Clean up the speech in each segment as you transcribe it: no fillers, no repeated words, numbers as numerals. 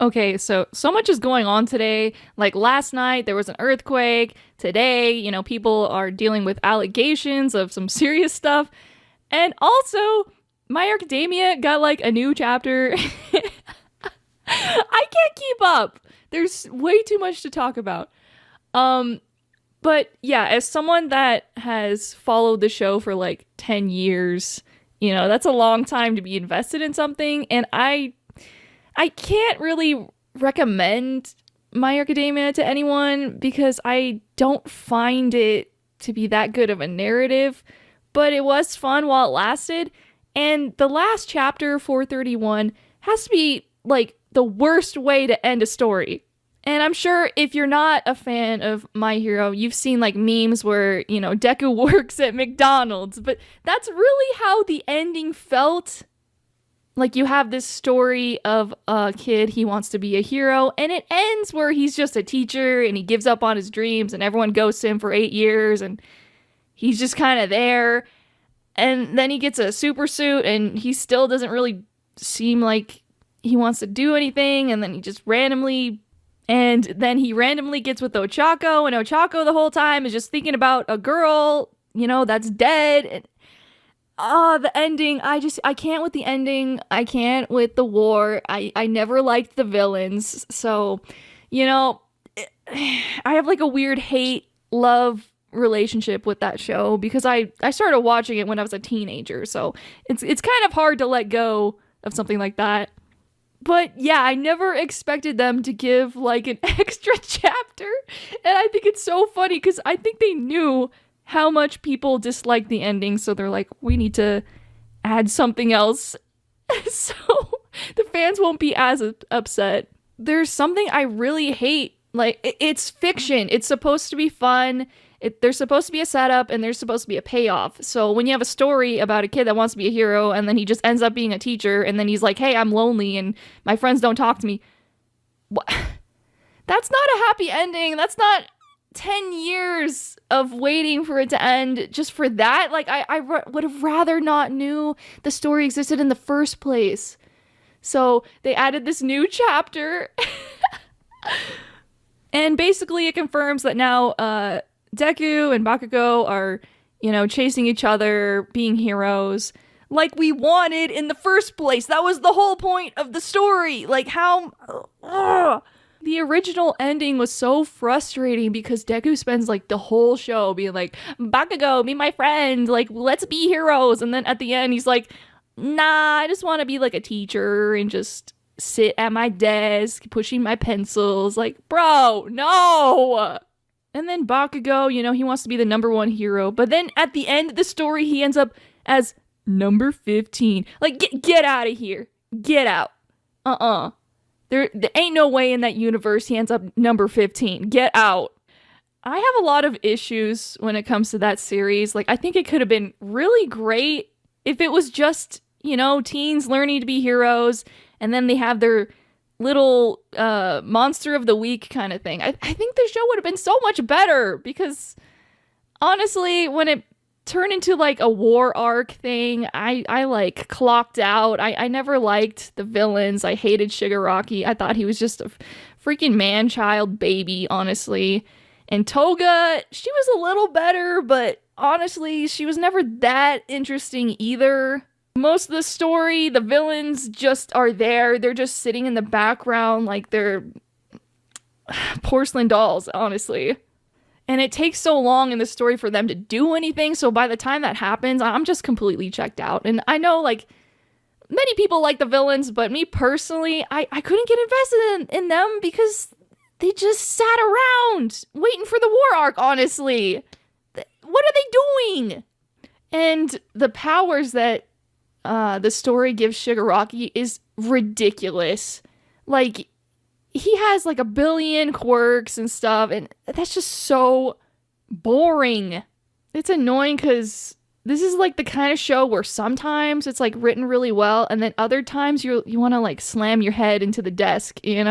Okay, so much is going on today. Like last night, there was an earthquake. Today, people are dealing with allegations of some serious stuff. And also, My Academia got like a new chapter. I can't keep up. There's way too much to talk about. Um, but yeah, as someone that has followed the show for like 10 years, that's a long time to be invested in something. And I can't really recommend My Academia to anyone because I don't find it to be that good of a narrative, but it was fun while it lasted. And the last chapter, 431, has to be like the worst way to end a story. And I'm sure if you're not a fan of My Hero, you've seen like memes where, Deku works at McDonald's, but that's really how the ending felt. Like you have this story of a kid, he wants to be a hero, and it ends where he's just a teacher and he gives up on his dreams and everyone ghosts him for 8 years and he's just kind of there. And then he gets a super suit and he still doesn't really seem like he wants to do anything, and then he randomly gets with Ochako, and Ochako the whole time is just thinking about a girl, that's dead. And the ending, I can't with the ending. I can't with the war. I never liked the villains. So, I have like a weird hate-love relationship with that show because I started watching it when I was a teenager. So it's kind of hard to let go of something like that. But yeah, I never expected them to give like an extra chapter. And I think it's so funny because I think they knew how much people dislike the ending, so they're like, we need to add something else so the fans won't be as upset. There's something I really hate. Like, it's fiction. It's supposed to be fun. There's supposed to be a setup and there's supposed to be a payoff. So when you have a story about a kid that wants to be a hero and then he just ends up being a teacher and then he's like, hey, I'm lonely and my friends don't talk to me. What? That's not a happy ending. That's not 10 years of waiting for it to end just for that. Like, I would have rather not knew the story existed in the first place. So they added this new chapter. And basically it confirms that now Deku and Bakugo are, chasing each other, being heroes, like we wanted in the first place. That was the whole point of the story. Like, how... The original ending was so frustrating because Deku spends like the whole show being like, Bakugo, be my friend, like, let's be heroes. And then at the end, he's like, nah, I just want to be like a teacher and just sit at my desk, pushing my pencils. Like, bro, no. And then Bakugo, he wants to be the number one hero. But then at the end of the story, he ends up as number 15. Like, get out of here. Get out. There ain't no way in that universe he ends up number 15. Get out. I have a lot of issues when it comes to that series. Like, I think it could have been really great if it was just, teens learning to be heroes, and then they have their little monster of the week kind of thing. I think the show would have been so much better because, honestly, when it turned into like a war arc thing, I like clocked out. I never liked the villains. I hated Shigaraki. I thought he was just a freaking man-child baby, honestly. And Toga, she was a little better, but honestly, she was never that interesting either. Most of the story, the villains just are there. They're just sitting in the background like they're porcelain dolls, honestly. And it takes so long in the story for them to do anything, so by the time that happens, I'm just completely checked out. And I know, like, many people like the villains, but me personally, I couldn't get invested in them because they just sat around waiting for the war arc, honestly. What are they doing? And the powers that the story gives Shigaraki is ridiculous. Like, he has like a billion quirks and stuff, and that's just so boring. It's annoying because this is like the kind of show where sometimes it's like written really well, and then other times you want to like slam your head into the desk, And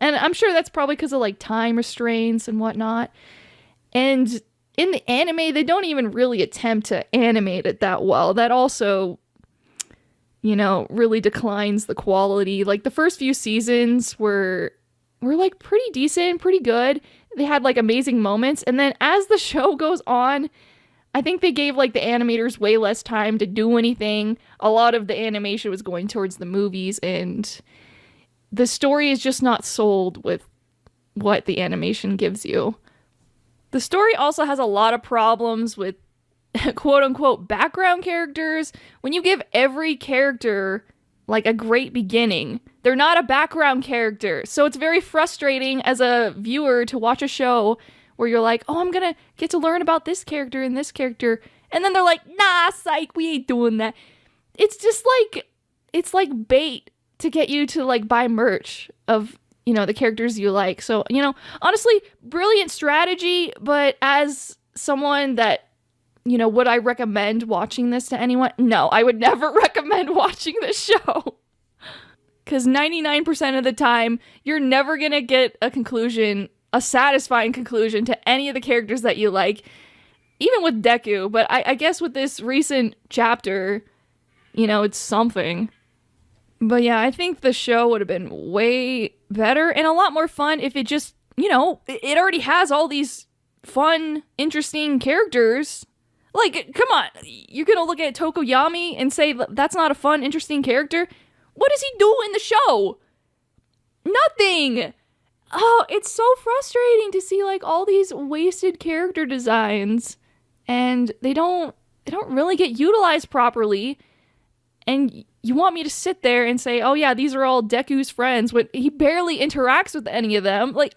I'm sure that's probably because of like time restraints and whatnot. And in the anime, they don't even really attempt to animate it that well. That also really declines the quality. Like the first few seasons were like pretty decent, pretty good. They had like amazing moments. And then as the show goes on, I think they gave like the animators way less time to do anything. A lot of the animation was going towards the movies, and the story is just not sold with what the animation gives you. The story also has a lot of problems with quote unquote background characters. When you give every character like a great beginning, they're not a background character. So it's very frustrating as a viewer to watch a show where you're like, oh, I'm gonna get to learn about this character and this character. And then they're like, nah, psych, we ain't doing that. It's just like, it's like bait to get you to like buy merch of, the characters you like. So, honestly, brilliant strategy. But as someone that, would I recommend watching this to anyone? No, I would never recommend watching this show. Because 99% of the time, you're never going to get a satisfying conclusion to any of the characters that you like. Even with Deku. But I guess with this recent chapter, it's something. But yeah, I think the show would have been way better and a lot more fun if it just, it already has all these fun, interesting characters. Like, come on, you're gonna look at Tokoyami and say that's not a fun, interesting character? What does he do in the show? Nothing! Oh, it's so frustrating to see, like, all these wasted character designs, and they don't really get utilized properly, and you want me to sit there and say, oh yeah, these are all Deku's friends, when he barely interacts with any of them. Like,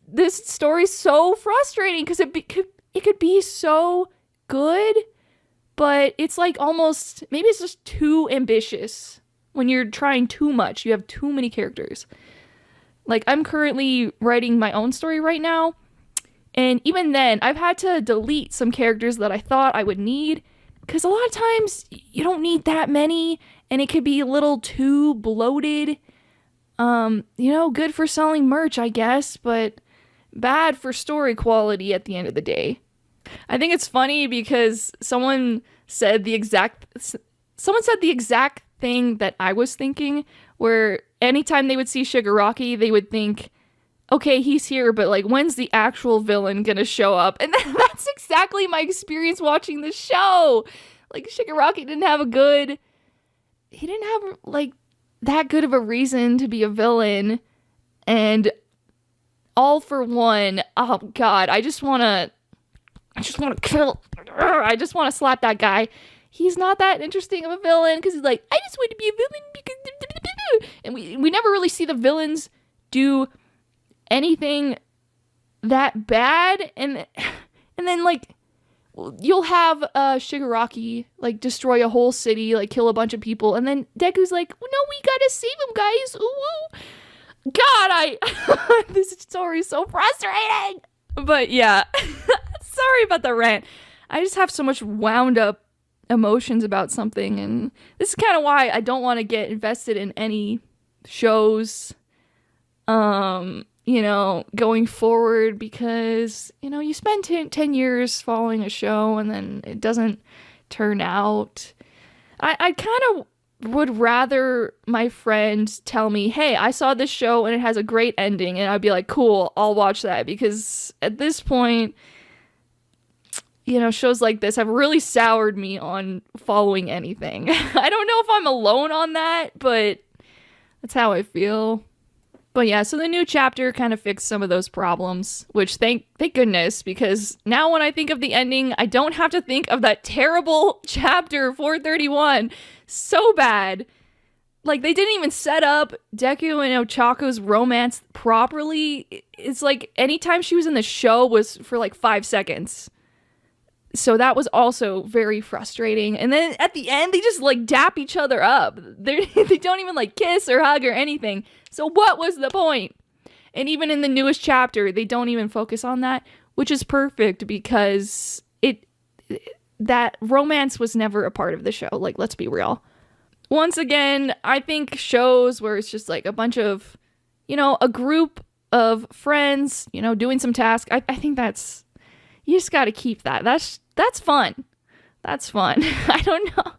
this story's so frustrating, because it could be so good, but it's like almost, maybe it's just too ambitious. When you're trying too much, you have too many characters. Like, I'm currently writing my own story right now, and even then, I've had to delete some characters that I thought I would need, because a lot of times, you don't need that many, and it could be a little too bloated. Good for selling merch, I guess, but bad for story quality at the end of the day. I think it's funny because someone said the exact thing that I was thinking, where anytime they would see Shigaraki, they would think, okay, he's here, but like, when's the actual villain gonna show up? And that's exactly my experience watching the show. Like, Shigaraki didn't have like that good of a reason to be a villain, and All For One, oh god, I just want to slap that guy. He's not that interesting of a villain, because he's like, I just want to be a villain because... And we never really see the villains do anything that bad, and then, like, you'll have Shigaraki, like, destroy a whole city, like, kill a bunch of people, and then Deku's like, no, we gotta save him, guys, ooh. God, this story is so frustrating. But yeah, sorry about the rant. I just have so much wound up emotions about something, and this is kind of why I don't want to get invested in any shows, going forward, because, you spend 10 years following a show and then it doesn't turn out. I kind of would rather my friend tell me, hey, I saw this show and it has a great ending, and I'd be like, cool, I'll watch that, because at this point, shows like this have really soured me on following anything. I don't know if I'm alone on that, but that's how I feel. But yeah, so the new chapter kind of fixed some of those problems, which thank goodness, because now when I think of the ending, I don't have to think of that terrible chapter 431. So bad. Like, they didn't even set up Deku and Ochako's romance properly. It's like anytime she was in the show was for like 5 seconds. So that was also very frustrating. And then at the end, they just like dap each other up. They don't even like kiss or hug or anything. So what was the point? And even in the newest chapter, they don't even focus on that, which is perfect, because that romance was never a part of the show. Like, let's be real. Once again, I think shows where it's just like a bunch of, a group of friends, doing some task. I think you just got to keep that. That's fun. That's fun. I don't know.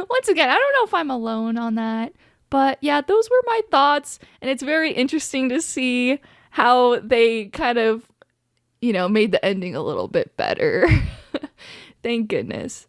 Once again, I don't know if I'm alone on that. But yeah, those were my thoughts. And it's very interesting to see how they kind of, made the ending a little bit better. Thank goodness.